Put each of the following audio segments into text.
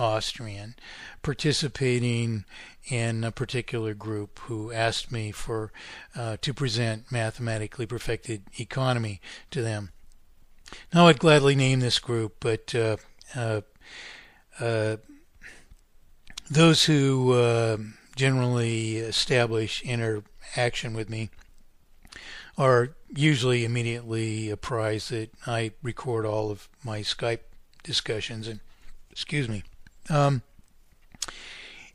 Austrian, participating in a particular group who asked me to present mathematically perfected economy to them. Now, I'd gladly name this group, but those who generally establish interaction with me are usually immediately apprised that I record all of my Skype discussions. And excuse me. In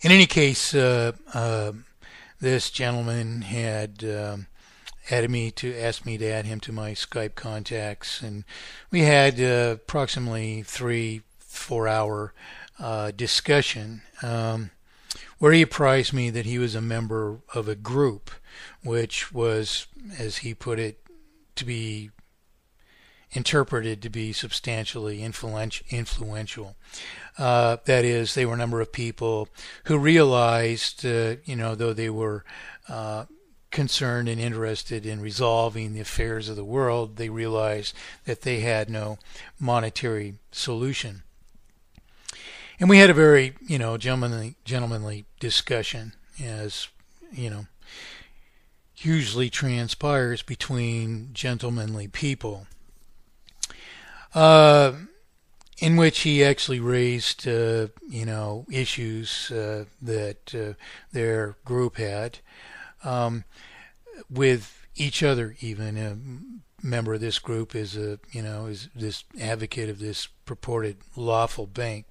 any case, this gentleman had asked me to add him to my Skype contacts, and we had approximately 3-4 hour discussion where he apprised me that he was a member of a group which was, as he put it, to be interpreted to be substantially influential. That is, they were a number of people who realized, though they were concerned and interested in resolving the affairs of the world, they realized that they had no monetary solution. And we had a very, gentlemanly discussion, as, usually transpires between gentlemanly people, in which he actually raised, issues that their group had with each other. Even a member of this group is is this advocate of this purported lawful bank.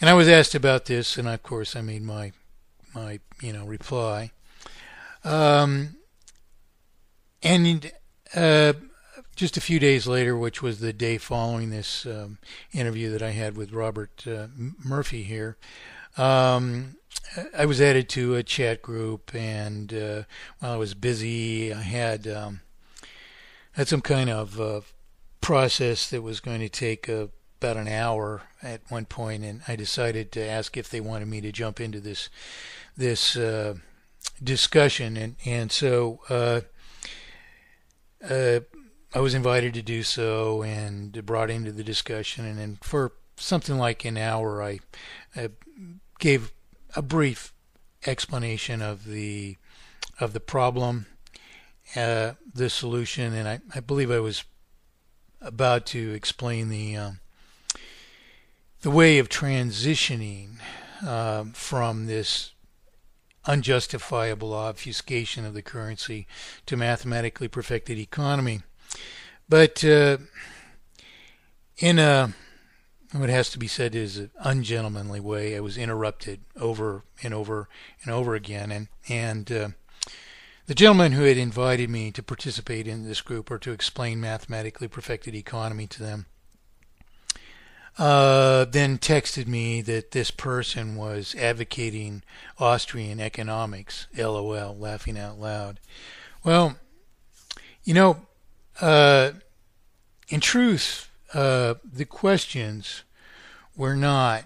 And I was asked about this, and of course I made my reply. Just a few days later, which was the day following this interview that I had with Robert Murphy here, I was added to a chat group, and while I was busy, I had some kind of process that was going to take about an hour at one point, and I decided to ask if they wanted me to jump into this discussion, and so I was invited to do so and brought into the discussion, and then for something like an hour I gave a brief explanation of the problem, the solution, and I believe I was about to explain the way of transitioning from this unjustifiable obfuscation of the currency to mathematically perfected economy. But in what has to be said is an ungentlemanly way, I was interrupted over and over and over again, and the gentleman who had invited me to participate in this group or to explain mathematically perfected economy to them then texted me that this person was advocating Austrian economics. LOL, laughing out loud. Well, in truth, the questions were not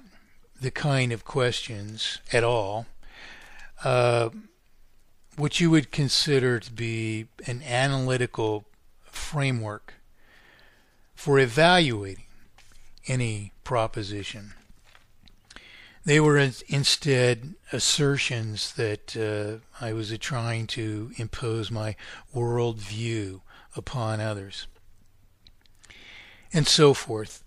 the kind of questions at all which you would consider to be an analytical framework for evaluating any proposition. They were instead assertions that I was trying to impose my worldview upon others, and so forth.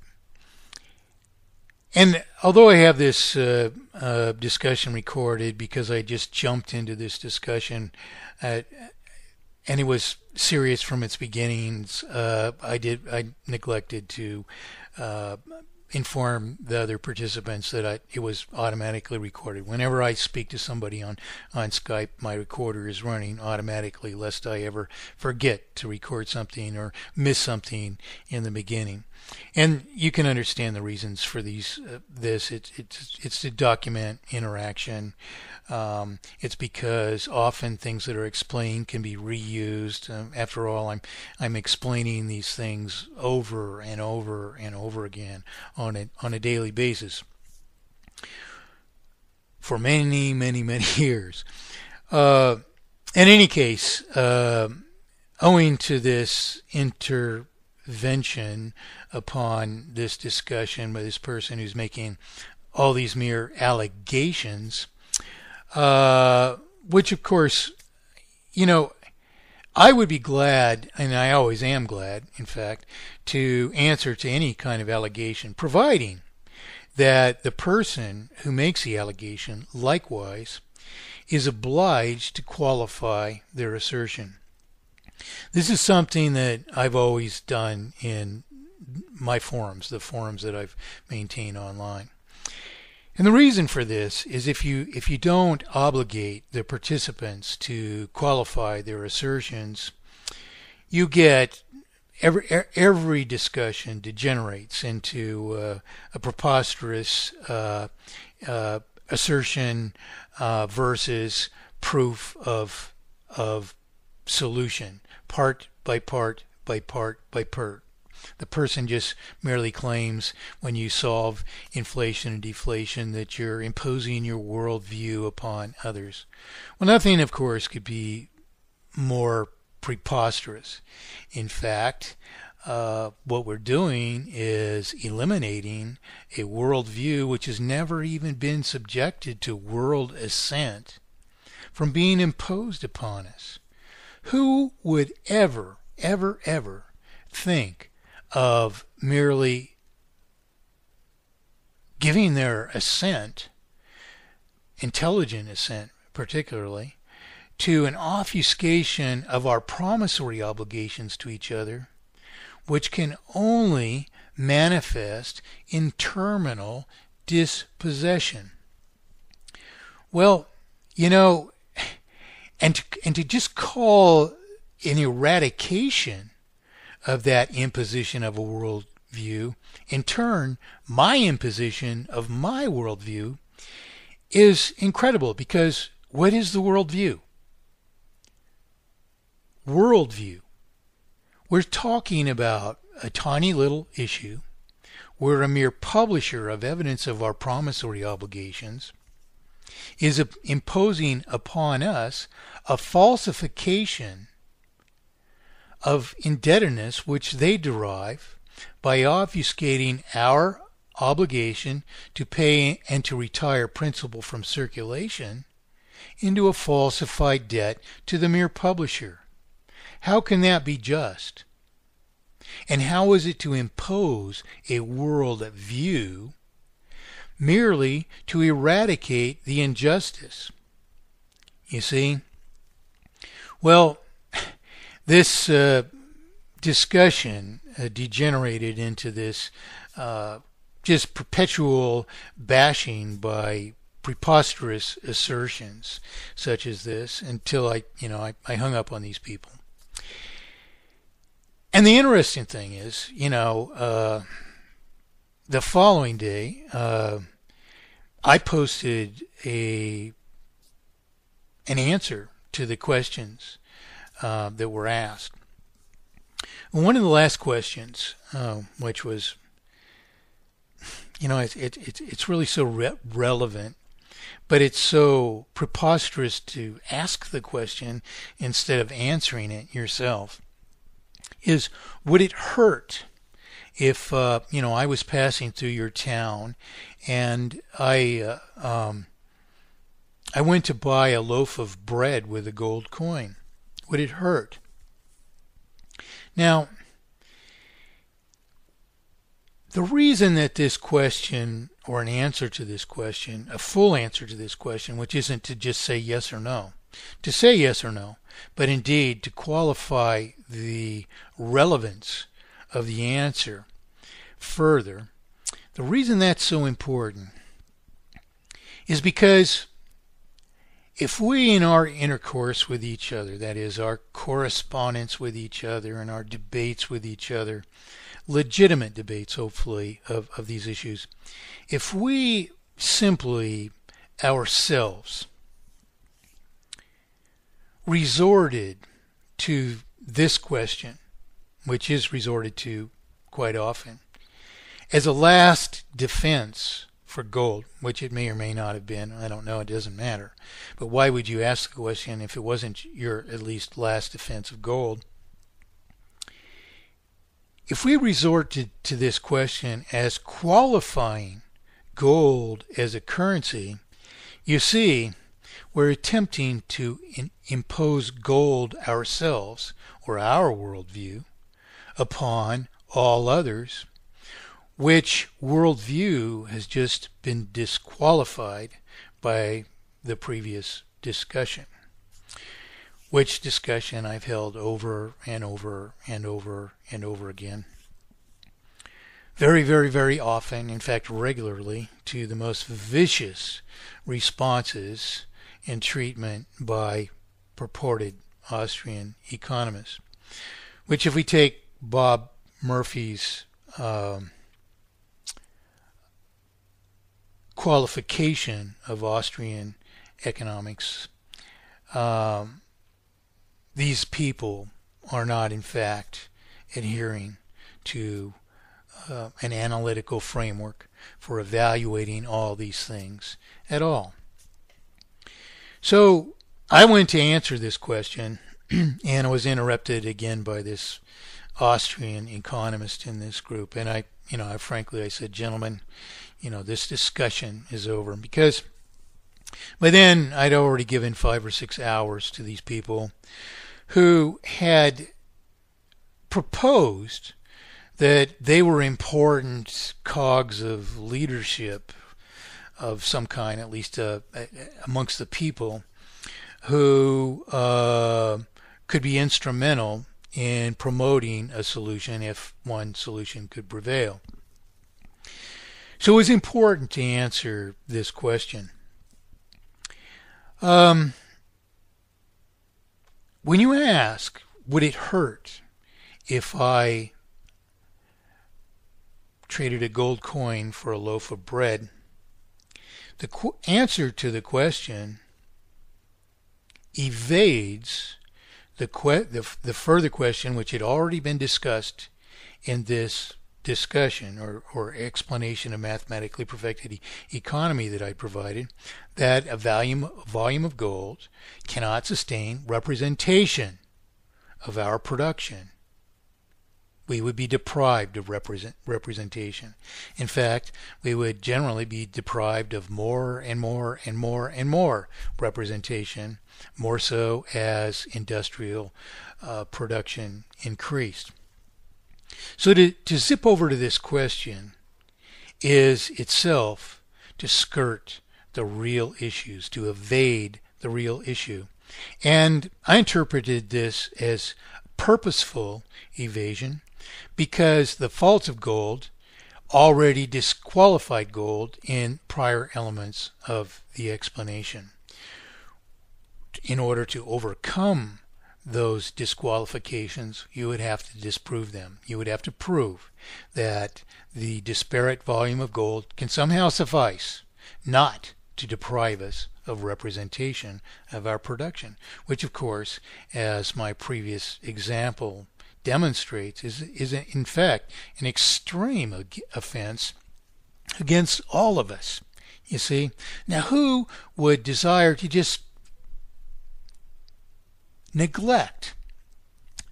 And although I have this discussion recorded because I just jumped into this discussion, and it was serious from its beginnings, I neglected to inform the other participants that it was automatically recorded. Whenever I speak to somebody on Skype, my recorder is running automatically, lest I ever forget to record something or miss something in the beginning. And you can understand the reasons for this. It's to document interaction. It's because often things that are explained can be reused. After all, I'm explaining these things over and over and over again on a daily basis for many, many, many years. In any case, owing to this intervention upon this discussion by this person who's making all these mere allegations, which of course, I would be glad, and I always am glad, in fact, to answer to any kind of allegation, providing that the person who makes the allegation likewise is obliged to qualify their assertion. This is something that I've always done in my forums, the forums that I've maintained online. And the reason for this is if you don't obligate the participants to qualify their assertions, you get every discussion degenerates into a preposterous assertion versus proof of solution, part by part by part by part. The person just merely claims when you solve inflation and deflation that you're imposing your worldview upon others. Well, nothing, of course, could be more preposterous. In fact, what we're doing is eliminating a worldview which has never even been subjected to world assent from being imposed upon us. Who would ever think of merely giving their assent, intelligent assent particularly, to an obfuscation of our promissory obligations to each other, which can only manifest in terminal dispossession? Well, and to just call an eradication of that imposition of a worldview, in turn, my imposition of my worldview, is incredible, because what is the worldview? Worldview. We're talking about a tiny little issue. We're a mere publisher of evidence of our promissory obligations, is imposing upon us a falsification of indebtedness which they derive by obfuscating our obligation to pay and to retire principal from circulation into a falsified debt to the mere publisher. How can that be just? And how is it to impose a world view merely to eradicate the injustice? You see? Well, this discussion degenerated into this just perpetual bashing by preposterous assertions such as this until I hung up on these people. And the interesting thing is, the following day, I posted an answer to the questions that were asked. One of the last questions, which was, it's really so relevant, but it's so preposterous to ask the question instead of answering it yourself, is, would it hurt if I was passing through your town and I went to buy a loaf of bread with a gold coin? Would it hurt? Now, the reason that this question, or an answer to this question, a full answer to this question, which isn't to just say yes or no, to say yes or no, but indeed to qualify the relevance of the answer further, the reason that's so important is because if we, in our intercourse with each other, that is, our correspondence with each other and our debates with each other, legitimate debates, hopefully, of these issues, if we simply ourselves resorted to this question, which is resorted to quite often, as a last defense for gold, which it may or may not have been, I don't know, it doesn't matter. But why would you ask the question if it wasn't your at least last defense of gold? If we resort to this question as qualifying gold as a currency, you see, we're attempting to impose gold ourselves, or our worldview, upon all others, which worldview has just been disqualified by the previous discussion, which discussion I've held over and over and over and over again. Very, very, very often, in fact regularly, to the most vicious responses and treatment by purported Austrian economists, which if we take Bob Murphy's qualification of Austrian economics, these people are not in fact adhering to an analytical framework for evaluating all these things at all. So I went to answer this question and I was interrupted again by this Austrian economist in this group, and I frankly said, gentlemen, this discussion is over, because by then I'd already given 5 or 6 hours to these people who had proposed that they were important cogs of leadership of some kind, at least amongst the people, who could be instrumental in promoting a solution if one solution could prevail. So it was important to answer this question. When you ask, would it hurt if I traded a gold coin for a loaf of bread, the answer to the question evades the further question, which had already been discussed in this discussion or explanation of mathematically perfected economy that I provided, that a volume of gold cannot sustain representation of our production. We would be deprived of representation. In fact, we would generally be deprived of more and more and more and more representation, more so as industrial production increased. So to zip over to this question is itself to skirt the real issues, to evade the real issue. And I interpreted this as purposeful evasion, because the faults of gold already disqualified gold in prior elements of the explanation. In order to overcome those disqualifications, you would have to disprove them. You would have to prove that the disparate volume of gold can somehow suffice not to deprive us of representation of our production, which of course, as my previous example demonstrates, is in fact an extreme offense against all of us. You see? Now, who would desire to just neglect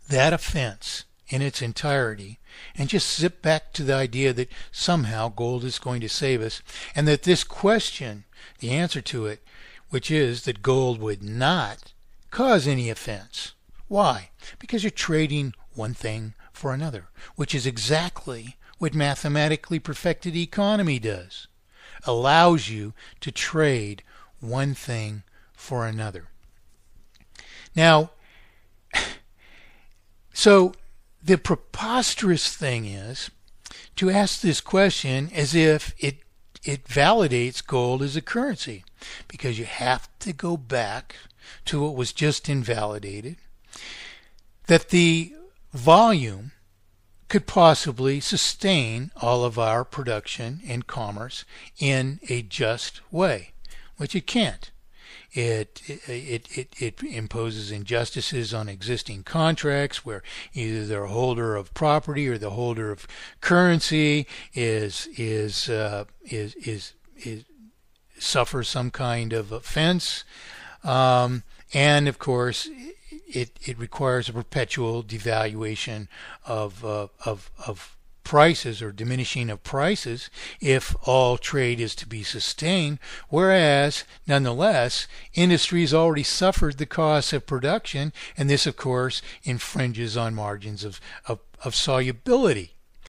that offense in its entirety and just zip back to the idea that somehow gold is going to save us, and that this question, the answer to it, which is that gold would not cause any offense? Why? Because you're trading one thing for another, which is exactly what mathematically perfected economy does. Allows you to trade one thing for another. Now, so the preposterous thing is to ask this question as if it validates gold as a currency, because you have to go back to what was just invalidated, that the volume could possibly sustain all of our production and commerce in a just way, which it can't. It imposes injustices on existing contracts where either the holder of property or the holder of currency suffers some kind of offense, and of course it requires a perpetual devaluation of prices or diminishing of prices if all trade is to be sustained, whereas nonetheless industries already suffered the costs of production, and this of course infringes on margins of solubility.